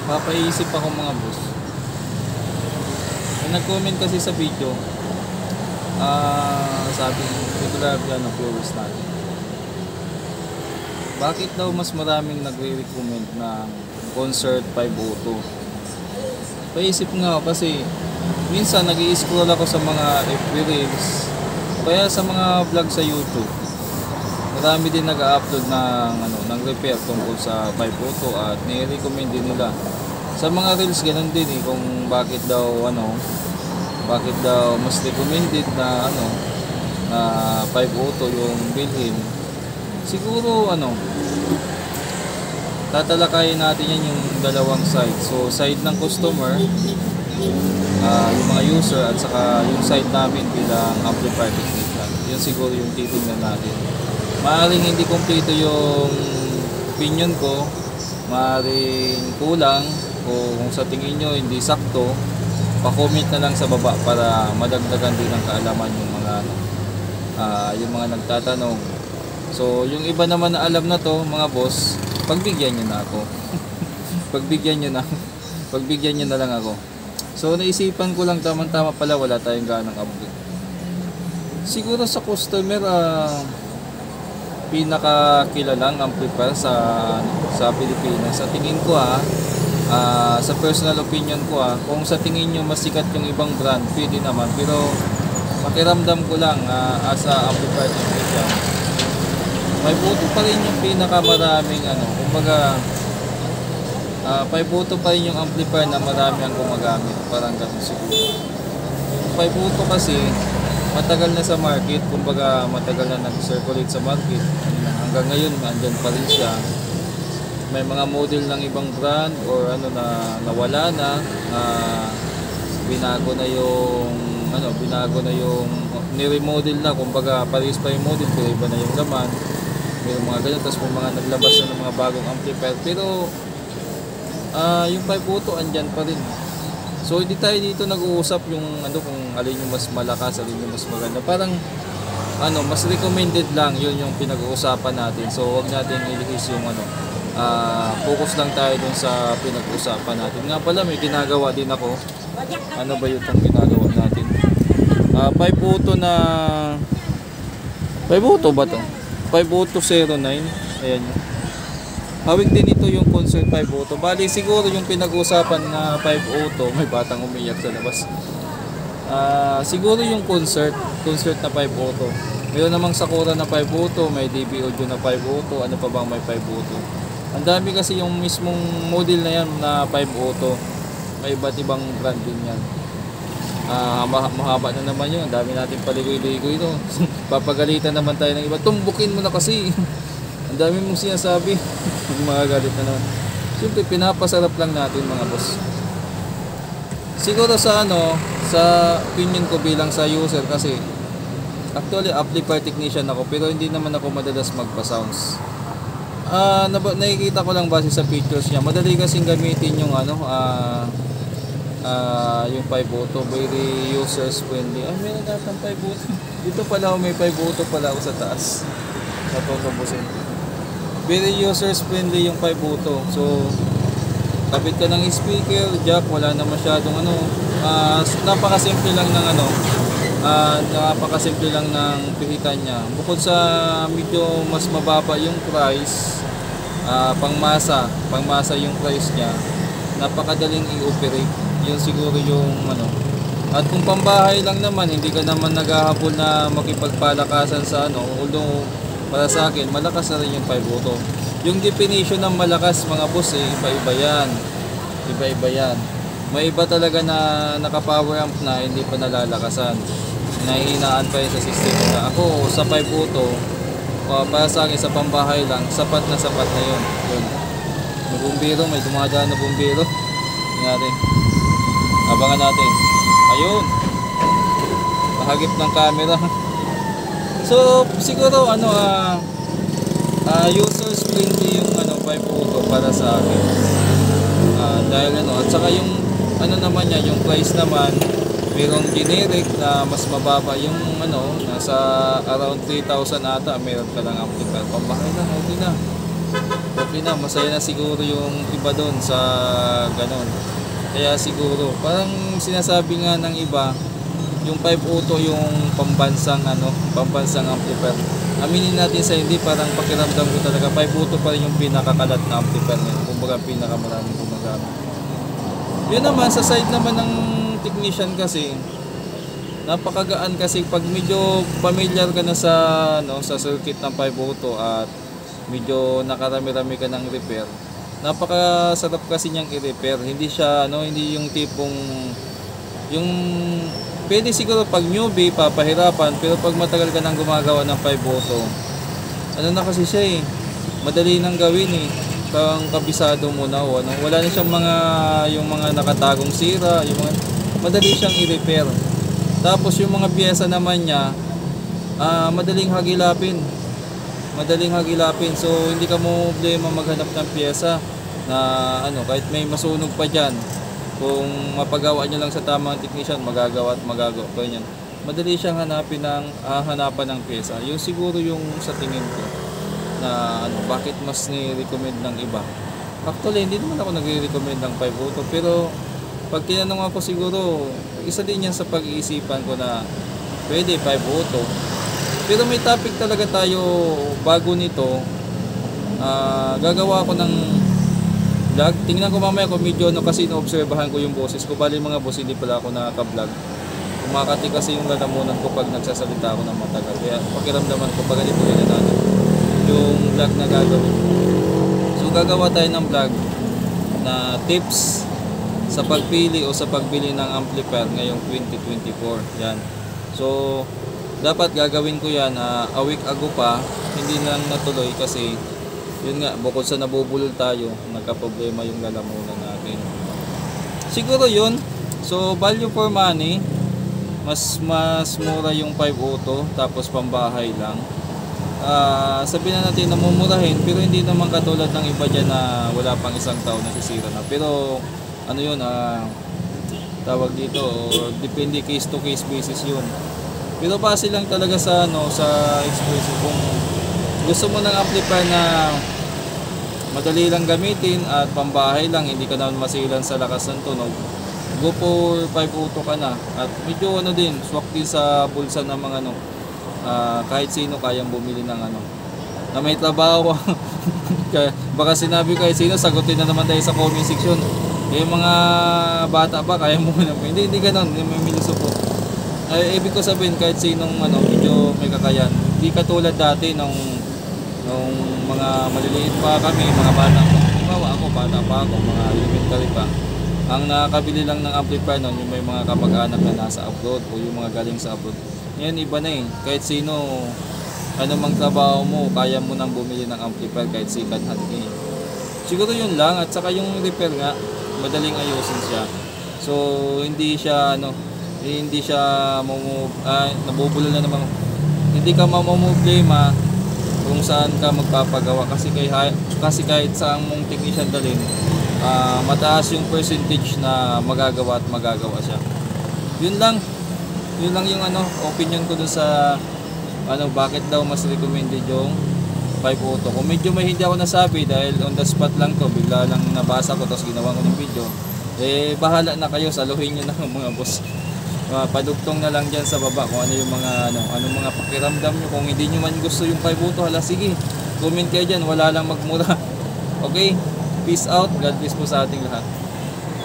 Papaisip ako mga boss. May nag-comment kasi sa video, sabi regular piano viewers natin, bakit daw mas maraming nagre-recommend ng concert 502? Paisip nga ako kasi minsan nag-i-scroll ako sa mga FB Reels, kaya sa mga vlog sa YouTube. Marami din nag-upload ng repair tungkol sa 502 at ni-recommend din nila. Sa mga reels ganun din kung bakit daw mas recommended na na 502 yung bilhin. Siguro tatalakayin natin yan yung dalawang side. So side ng customer, yung mga user, at saka yung side namin bilang amplifier technician. Yun siguro yung titingnan natin. Maaaring hindi kompleto yung opinion ko, maaaring kulang, o kung sa tingin nyo hindi sakto, pa-comment na lang sa baba para madagdagan din ng kaalaman yung mga nagtatanong. So yung iba naman na alam na to mga boss, pagbigyan nyo na ako. pagbigyan nyo na lang ako. So naisipan ko lang, tamang-tama pala wala tayong ganang upload. Siguro sa customer, pinakakilalang amplifier sa Pilipinas. Sa tingin ko sa personal opinion ko kung sa tingin nyo mas sikat yung ibang brand, pwede naman. Pero pakiramdam ko lang as a amplifier technician, may buto pa rin yung pinakamaraming kumbaga 5-buto pa rin yung amplifier na marami ang gumagamit. Parang ganun siguro. 5-buto kasi matagal na sa market, kumbaga matagal na nag-circulate sa market. Hanggang ngayon andyan pa rin siya. May mga model ng ibang brand or na nawala na, binago na yung ni-remodel na, kumbaga pares pa yung model pero iba na yung laman. May mga ganyan, tapos may mga naglabas na ng mga bagong amplifier, pero yung 5-buto andyan pa rin. So hindi tayo dito nag-uusap yung kung alin yung mas malakas, alin yung mas maganda. Parang mas recommended lang, yun yung pinag-uusapan natin. So wag natin ilihis yung focus lang tayo dun sa pinag-uusapan natin. Nga pala may ginagawa din ako. Ano ba yung ginagawa natin? 5-buto na 5-buto ba to? 5-buto 09. Ayan yun. Hawig din ito yung concert 5-buto. Bali siguro yung pinag-usapan na 5-buto, may batang umiyak sa labas. Siguro yung concert na 5-buto. Meron namang Sakura na 5-buto, may DB Audio na 5-buto, ano pa bang may 5-buto. Ang dami kasi yung mismong model na yan na 5-buto. May iba't ibang brand din yan. Mahaba na naman yun. Ang dami natin paligoy-ligoy ito. Papagalitan naman tayo ng iba. Tumbukin mo na kasi. Ang dami mong sinasabi. Mga galit na naman. Siyempre pinapasarap lang natin mga boss. Siguro sa opinion ko bilang sa user, kasi actually amplifier technician ako pero hindi naman ako madalas magpa-sounds. Nakikita ko lang base sa pictures niya. Madali kasing gamitin yung yung 5-buto, very users friendly. Meron natin 5-buto. Dito pala may 5-buto pala ako sa taas. Natutubusin. Very users friendly yung 5-buto. So kapit ka ng speaker, jack, wala na masyadong napakasimple lang ng napakasimple lang ng pihitan niya. Bukod sa medyo mas mababa yung price, pangmasa yung price niya, napakadaling i-operate. Yun siguro yung At kung pambahay lang naman, hindi ka naman naghahabol na makipagpalakasan sa although para sa akin malakas na rin yung 5-buto. Yung definition ng malakas mga boss iba-iba yan. May iba talaga na naka-power amp na hindi pa nalalakasan, nahihinaan pa yun sa system na. Ako sa 5-buto, para sa akin sa pambahay lang, sapat na yun. May bumbiro, may dumadaan na bumbiro. Tingnan, abangan natin. Ayun, pahagip ng camera. So siguro users friendly yung 5-buto para sa akin. Dahil at saka yung naman niya, yung price naman, mayroong generic na mas mababa, yung nasa around 3,000 ata, meron ka lang amplifier. Pambahay lang, okay na. okay na, masaya na siguro yung iba doon sa ganon. Kaya siguro, parang sinasabi nga ng iba, yung 5 auto yung pambansang amplifier. Aminin natin sa hindi, parang pakiramdam ko talaga 5 auto pa rin yung pinakakalat na amplifier ngayon. Kumbaga pinakamaraming gumagamit. Yun naman, sa side naman ng technician kasi, napakagaan kasi pag medyo familiar ka na sa circuit ng 5 auto at medyo nakarami-rami ka ng repair, napakasarap kasi niyang i-repair. Hindi siya hindi yung tipong yung pwede siguro pag newbie papahirapan, pero pag matagal ka nang gumagawa ng 5 auto, na kasi siya madali nang gawin parang kabisado mo na wala na siyang yung mga nakatagong sira, madali siyang i-repair. Tapos yung mga piyesa naman niya, madaling hagilapin. So hindi ka mo problema maghanap ng piyesa na kahit may masunog pa diyan. Kung mapagawa niyo lang sa tamang technician, magagawa pa niyan. Madali siyang hanapan ng piyesa. Yung siguro yung sa tingin ko na bakit mas ni-recommend ng iba. Actually, hindi naman ako nagre-recommend ng 5 auto, pero pag tinanong ako siguro, isa din yan sa pag-iisipan ko na pwede 5 auto. Pero may topic talaga tayo bago nito. Gagawa ako ng vlog. Tingnan ko mamaya kung medyo kasi inoobserbahan ko yung boses ko. Bali mga boss, hindi pala ako nakaka-vlog. Kumakati kasi yung lalamunan ko pag nagsasalita ako ng matagal. Kaya pakiramdaman ko pag ganito yung vlog na gagawin. So gagawa tayo ng vlog na tips sa pagpili o sa pagbili ng amplifier ngayong 2024. Yan. So dapat gagawin ko yan a week ago pa, hindi lang natuloy kasi yun nga, bukod sa nabubulol tayo, nagka-problema yung lalamunan natin. Siguro yun. So value for money, mas mura yung 5 auto, tapos pambahay lang. Sabihin na natin namumurahin, pero hindi naman katulad ng iba dyan na wala pang isang taon nasisira na. Pero tawag dito, depende case to case basis yun. Pero base lang talaga sa expression. Kung gusto mo ng amplifier na madali lang gamitin at pambahay lang, hindi ka naman masilan sa lakas ng tunog, go for 5 auto ka na. At medyo din, swak din sa bulsa ng mga kahit sino kayang bumili ng na may trabaho. Baka sinabi kahit sino, sagutin na naman tayo sa comment section. Yung mga bata ba kaya mo hindi ganoon, may minuso po. Ibig ko sabihin kahit sinong medyo may kakayan. Hindi katulad dati nung mga maliliit pa kami, mga bata pa. Halimbawa ako, bata pa ako, mga elementary pa. Ang nakakabili lang ng amplifier noon yung may mga kamag-anak na nasa abroad o yung mga galing sa abroad. Ngayon iba na kahit sino, mang trabaho mo, kaya mo nang bumili ng amplifier kahit second hand Siguro yun lang, at saka yung repair nga, madaling ayusin siya. So hindi siya nabubulol na naman. Hindi ka mamumblema kung saan ka magpapagawa kasi kahit saan mong technician dalhin, mataas yung percentage na magagawa siya. Yun lang yung opinion ko dun sa bakit daw mas recommended yung 5 auto. Kung medyo may hindi ako nasabi dahil on the spot lang to, bigla lang nabasa ko tapos ginawa ko ng video, bahala na kayo, saluhin nyo na mga boss. Padugtong na lang dyan sa baba kung ano yung anong mga pakiramdam nyo. Kung hindi nyo man gusto yung 5 auto, sige, comment kayo dyan, wala lang magmura. Okay, peace out, God bless po sa ating lahat.